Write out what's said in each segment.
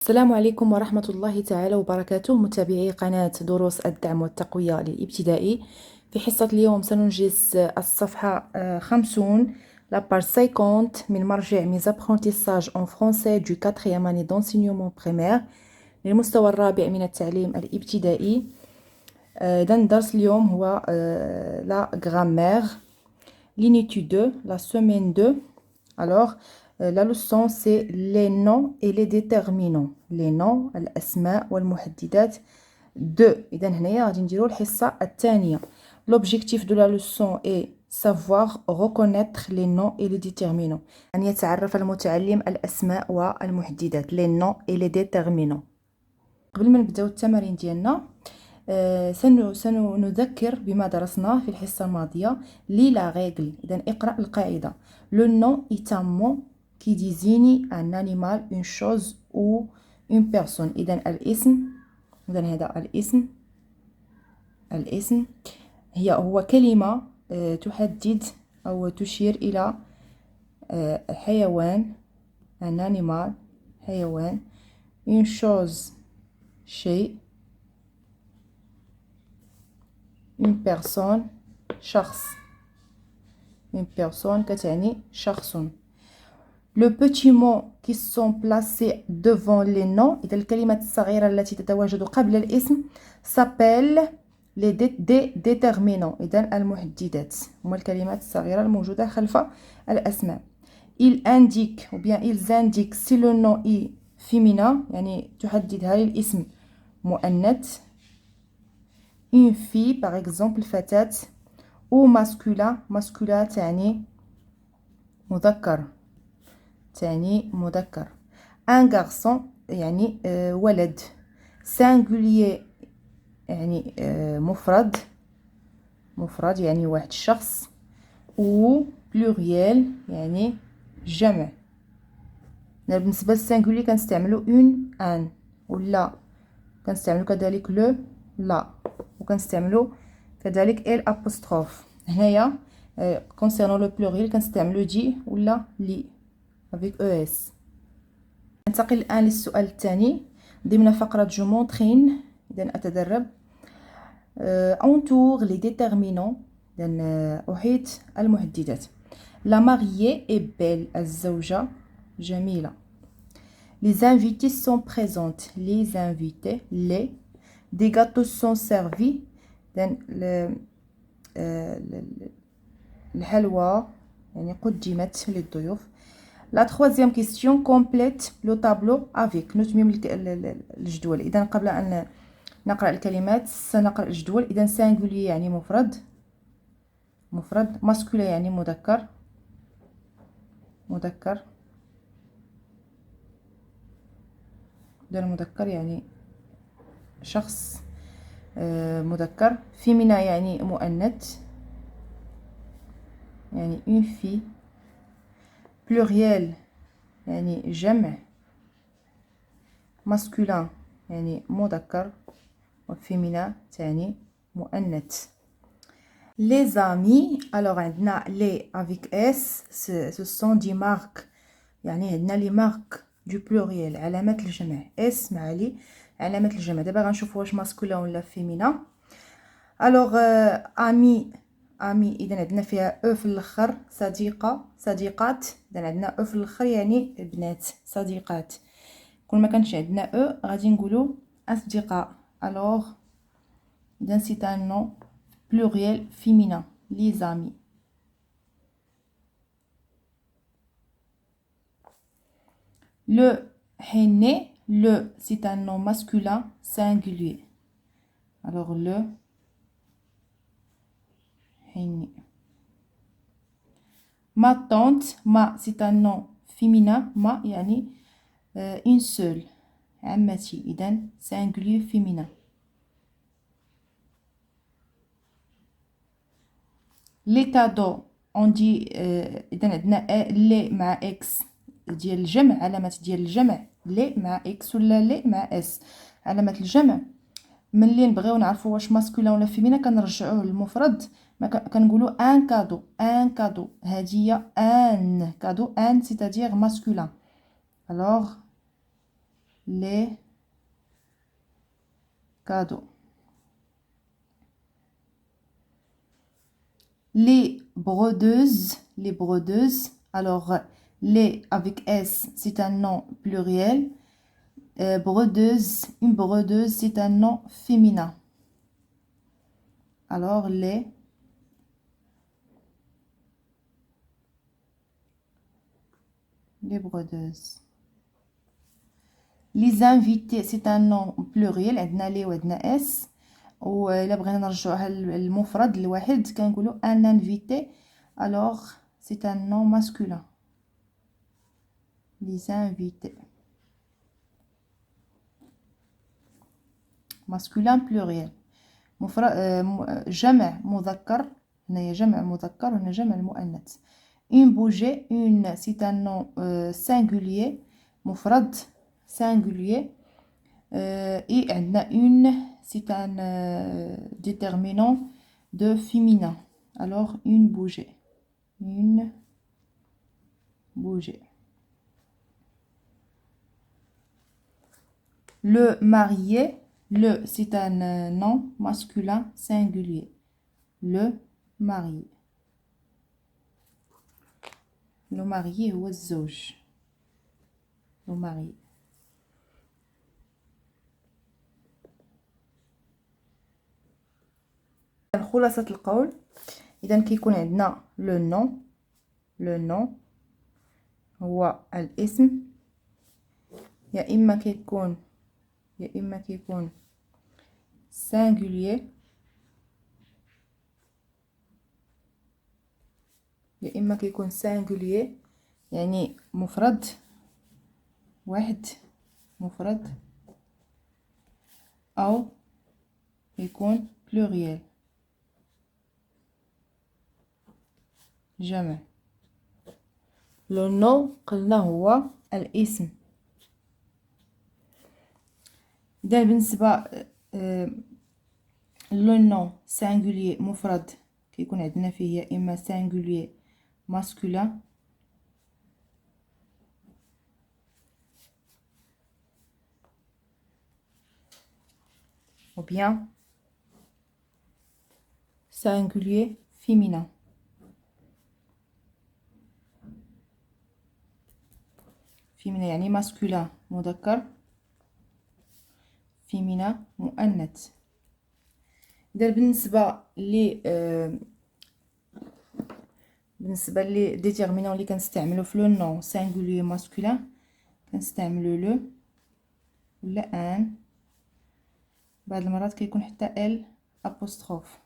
السلام عليكم ورحمة الله تعالى وبركاته، متابعي قناة دروس الدعم والتقوية للابتدائي. في حصة اليوم سننجز الصفحة 50 la page 50 من مرجع mes apprentissages en français du 4e année d'enseignement primaire للمستوى الرابع من التعليم الابتدائي. إذا الدرس اليوم هو la grammaire, l'unité 2, la semaine 2. Alors, la leçon, c'est les noms et les déterminants. Les noms, الأسماء والمحددات. 2. إذا هنايا غادي نديرو الحصة الثانية. L'objectif de la leçon est savoir reconnaître les noms et les déterminants. أن يتعرف المتعلم الأسماء والمحددات. Les noms et les déterminants. قبل ما نبداو التمارين ديالنا سنذكر بما درسناه في الحصة الماضية. لي لا ريغل. إذا اقرأ القاعدة. Le nom est un mot qui désigne un animal, une chose ou une personne. إذا الاسم، إذا هذا الاسم هو كلمة تحدد أو تشير إلى حيوان، un animal حيوان، une chose شيء، une personne شخص، une personne كتعني شخص. Le petit mot qui sont placés devant les noms، إذا الكلمات الصغيرة التي تتواجد قبل الاسم s'appelle les déterminants. إذا المحددات هما الكلمات الصغيرة الموجودة خلف الأسماء. Il indique ou bien ils indiquent si le nom est féminin، يعني تحدد هل الاسم مؤنث. Une fille par exemple فتاة، ou masculin، masculin تعني مذكر، تعني مذكر. un garçon يعني ولد. singulier يعني مفرد يعني واحد الشخص. و pluriel يعني جمع. بالنسبة للسانغولي كنستعملو une un، ولا كنستعملو كذلك لو لا، وكنستعملو كذلك ال apostrophe. هنايا concernant le pluriel كنستعملو دي ولا لي avec es. ننتقل الآن للسؤال الثاني ضمن فقرة جو مونترين. إذا أتدرب. entoure les déterminants. إذا أحيط المحددات. la mariée est belle، الزوجة جميلة. les invités sont présentes، les invités les. des gâteaux sont servis. إذا الحلوى يعني قدمت للضيوف. La troisième question complète le tableau avec. نتمم الجدول. إذا قبل أن نقرأ الكلمات سنقرأ الجدول. إذا singulier يعني مفرد، masculin يعني مذكر، إذا المذكر يعني شخص مذكر. féminin يعني مؤنث يعني une fille. pluriel يعني جمع. masculin يعني مذكر، وفيمينا تعني مؤنث. les amis. alors عندنا les avec s ce sont des marques، يعني عندنا les marques du pluriel علامات الجمع. s مع لي علامات الجمع. دابا غنشوفوا واش masculin ولا فيمينا. alors ami إذا عندنا فيها او في الاخر. صديقه، صديقات، إذا عندنا او في الاخر يعني بنات، صديقات. كل ما كانش عندنا او غادي نقولوا اصدقاء. alors إذا c'est un nom pluriel féminin les amis. le henné، le c'est un nom masculin singulier. alors le henné. ma tante، ma c'est un nom féminin، ma يعني une seule، عمتي. إذا singulier féminin. les cadeaux on dit إذا عندنا لي مع اكس ديال الجمع، علامات ديال الجمع لي مع اكس ولا لي مع اس علامة الجمع. ملي نبغيو نعرفوا واش ماسكولين ولا فيمينا كنرجعوه للمفرد. ما كنقولوا ان كادو، ان كادو هذه هي ان كادو، ان سيتادير ماسكولين. alors les cadeaux. Les brodeuses, alors les avec S, c'est un nom pluriel. Brodeuse, une brodeuse, c'est un nom féminin. Alors les brodeuses. Les invités, c'est un nom pluriel. عندنا لي وعندنا اس، وإلا بغينا نرجعوها للمفرد الواحد كنقولوا un invité. Alors c'est un nom masculin. Les invités. masculin pluriel. جمع مذكر، هنايا جمع مذكر وهنا جمع المؤنث. une bougie، une c'est un nom singulier مفرد singulier. et عندنا une c'est un déterminant de féminin. alors une bougie. Le marié، le c'est un nom masculin singulier. le marié. le marié هو الزوج. le marié. خلاصة القول، إذا كيكون عندنا لو نون هو الاسم، يا إما كيكون singulier، يعني مفرد واحد مفرد، أو يكون pluriel جمع. لو نو قلنا هو الاسم. إذا بالنسبة لو نو singulier مفرد كيكون عندنا فيه يا إما singulier masculin ou bien singulier féminin. يعني masculin مذكر، féminin مؤنث. إذا بالنسبة لي ديتيرمينون اللي كنستعملو في لو نون singulier masculin كنستعملو لو ولا ان، بعض المرات كيكون حتى ال apostrophe.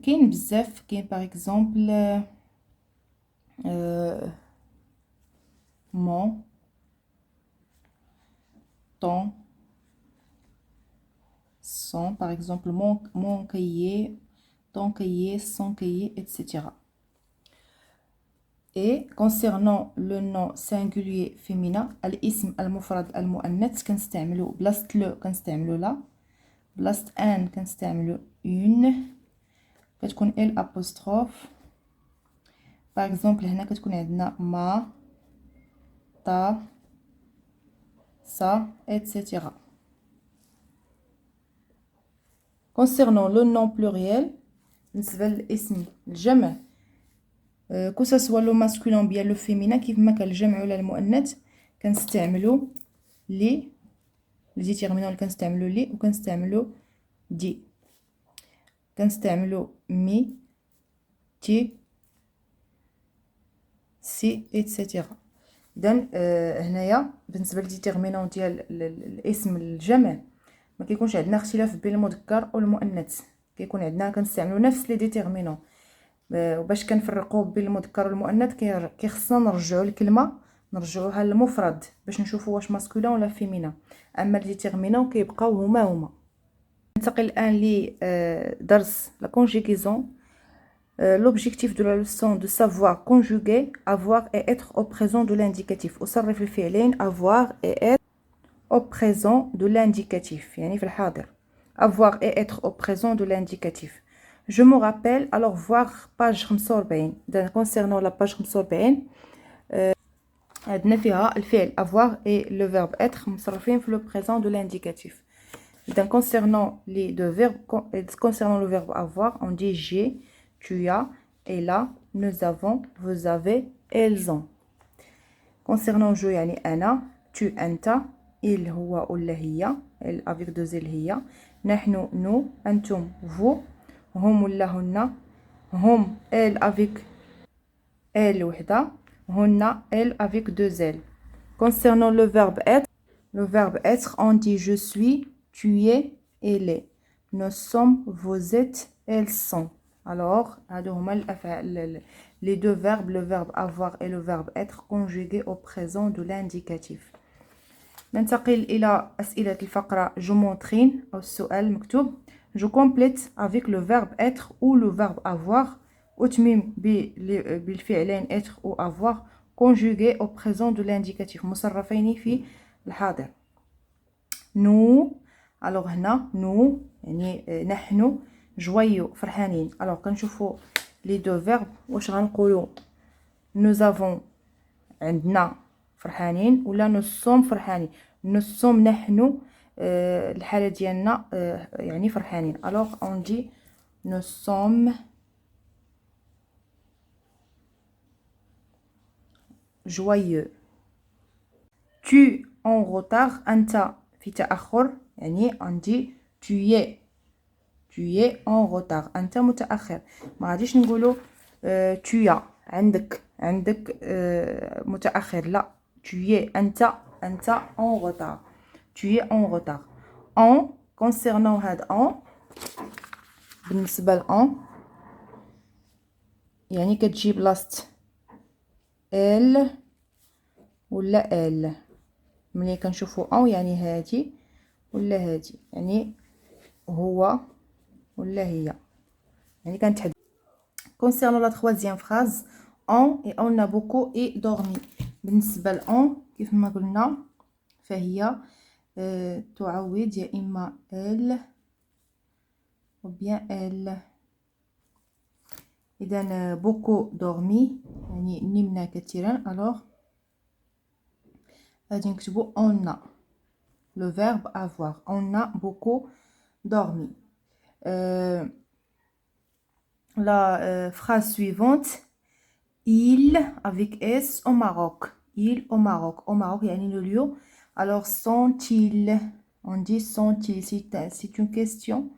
كاين بزاف، كاين باغ اكزومبل mon, ton, son, par exemple mon cahier, ton cahier, son cahier, etc. Et concernant le nom singulier féminin، الاسم المفرد المؤنث كنستعملو بلاصة لو كنستعملو لا، بلاصة ان كنستعملو une، كتكون ال apostrophe. par exemple هنا كتكون عندنا ما، ta، ça، etc. concernant le nom pluriel، بالنسبة للاسم الجمع كو سوا لو ماسكولين بيان لو فيمينا، كيف ما كان الجمع ولا المؤنث كنستعملو لي ديتيرمينون اللي كنستعملو لي وكنستعملو دي، كنستعملو مي، تي، سي، اتسيتيرا. اذا هنايا بالنسبه للديتيرمينون ديال الاسم الجمع ما كيكونش عندنا اختلاف بين المذكر والمؤنث، كيكون عندنا كنستعملو نفس لي ديتيرمينون. وباش كنفرقوا بين المذكر والمؤنث كيخصنا نرجعوا الكلمه نرجعوها للمفرد باش نشوفوا واش ماسكولين ولا فيمينا، اما الديتيرمينون كيبقاو هما. ننتقل الان لدرس لا كونجيغيزون. L'objectif de la leçon de savoir conjuguer avoir et être au présent de l'indicatif. أصرف الفعلين avoir et être au présent de l'indicatif، يعني في الحاضر. avoir et être au présent de l'indicatif. Je me rappelle، alors voir page 45. concernant la page 45 عندنا فيها الفعل avoir et le verbe être مصرفين في le présent de l'indicatif. Donc, concernant les deux verbes, concernant le verbe avoir, on dit j'ai, tu as, elle a, nous avons, vous avez, elles ont. Concernant je, يعني أنا, tu, أنت, il, هو ولا هي, elle avec deux L هي, نحن, nous, أنتم, vous, هم ولا هن, هم, elle avec elle وحدة, هن, elle avec deux L. Concernant le verbe être, on dit je suis, tu es, elle est. Nous sommes, vous êtes, elles sont. Alors, les deux verbes, le verbe avoir et le verbe être conjugués au présent de l'indicatif. ننتقل إلى أسئلة الفقرة je montrine أو السؤال مكتوب. Je complète avec le verbe être ou le verbe avoir أتمم بالفعلين être ou avoir conjugués au présent de l'indicatif مصرفين في الحاضر. nous alors هنا nous يعني نحن joyeux فرحانين. alors كنشوفوا les deux verbes واش غنقولوا nous avons عندنا فرحانين ولا nous sommes فرحانين. nous sommes نحن الحالة ديالنا يعني فرحانين. alors on dit nous sommes joyeux. tu en retard أنت في تأخر يعني on dit tu es en retard أنت متأخر. ما غاديش نقولوا tu as عندك متأخر لا tu es أنت en retard tu es en retard. en concernant هاد en بالنسبة ل en يعني كتجي بلاصة elle ولا elle. ملي كنشوفوا en يعني هادي ولا هادي يعني هو ولا هي يعني كنتحدد. concernant la troisième phrase on a beaucoup et dormi. بالنسبة ل on كيف ما قلنا فهي تعود يا إما elle ou bien elle. إذا beaucoup dormi يعني نمنا كثيرا. alors غادي نكتبو on a le verbe avoir on a beaucoup dormi. La phrase suivante il avec S au Maroc. il au Maroc. au Maroc يعني le lieu. alors sont-ils on dit sont-ils c'est une question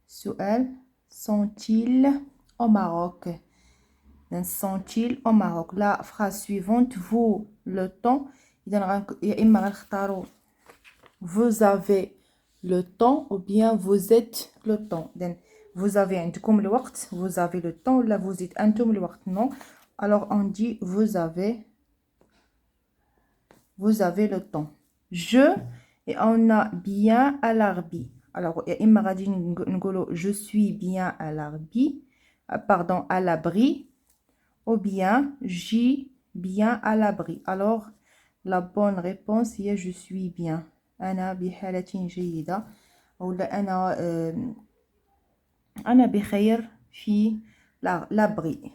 سؤال sont-ils au Maroc. sont-ils au Maroc. la phrase suivante vous le temps إذا يا إما غنختاروا vous avez le temps ou bien vous êtes le temps. then vous avez عندكم الوقت vous avez le temps ولا vous êtes أنتم الوقت. non alors on dit vous avez le temps. je et on a bien à l'Arabie. alors يا إما غادي نقولوا je suis bien à l'Arabie pardon à l'abri ou bien j'ai bien à l'abri. alors la bonne réponse هي je suis bien. أنا بحالة جيدة ولا أنا بخير في l'abri.